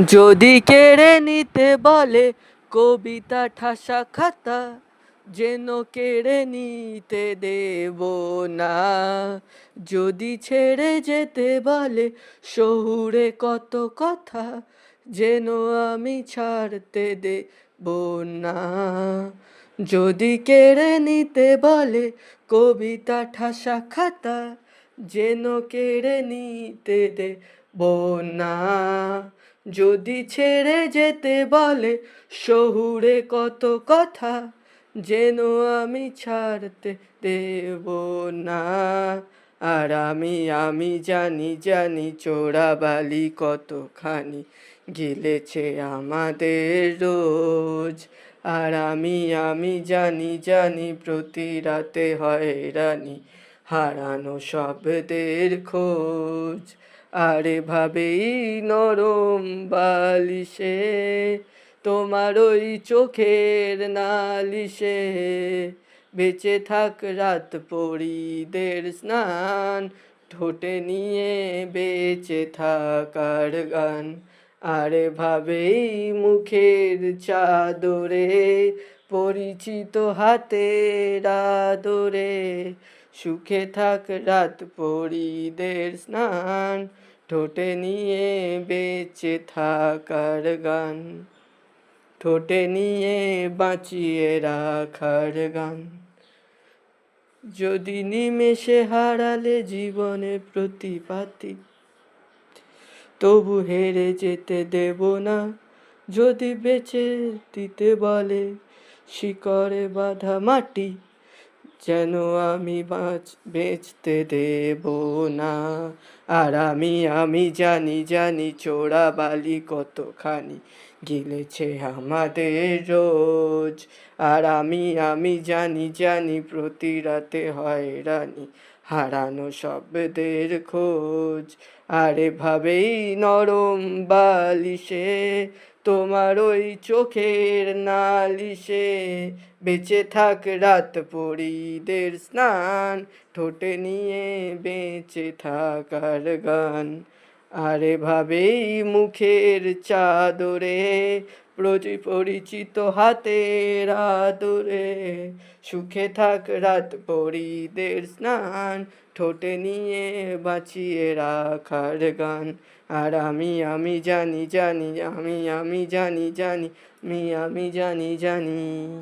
যদি কেড়ে নিতে বলে কবিতা ঠাসা খাতা, যেন কেড়ে নিতে দেব না। যদি ছেড়ে যেতে বলে শহুরে কত কথা, যেন আমি ছাড়তে দেব না। যদি কেড়ে নিতে বলে কবিতা ঠাসা খাতা, যেন কেড়ে নিতে দেব না। যদি ছেড়ে যেতে বলে শহুরে কত কথা, যেন আমি ছাড়তে দেব না। আর আমি জানি চোরাবালি কতখানি গিলেছে আমাদের রোজ। আর আমি জানি প্রতি রাতে হয়রানি, হারানো শব্দের খোঁজ। আর এভাবেই নরম বালিশে তোমার ওই চোখের নালিশে বেঁচে থাক রাত পরীদের স্নান, ঠোঁটে নিয়ে বেঁচে থাকার গান। আর এভাবেই মুখের চাদরে পরিচিত হাতের আদরে সুখে থাক রাত পরীদের স্নান, ঠোঁটে নিয়ে বেঁচে থাকার গান, ঠোঁটে নিয়ে বাঁচিয়ে রাখার গান। যদি নিমেষে হারালে জীবনে প্রতিপাতি, তবু হেরে যেতে দেব না। যদি বেঁচে দিতে বলে শিকড়ে বাঁধা মাটি, যেন আমি বেচতে দেব না। আর আমি জানি চোরাবালি কতখানি গিলেছে আমাদের রোজ। আর আমি জানি প্রতি রাতে হয়রানি, হারানো শব্দের খোঁজ। আর এভাবেই নরম বালিশে তোমার ওই চোখের নালিশে বেঁচে থাক রাত পরীদের স্নান, ঠোঁটে নিয়ে বেঁচে থাকার গান। আর এভাবেই মুখের চাদরে পরিচিত হাতের আদরে সুখে থাক রাত পরীদের স্নান, ঠোঁটে নিয়ে বাঁচিয়ে রাখার গান। আর আমি জানি আমি জানি জানি।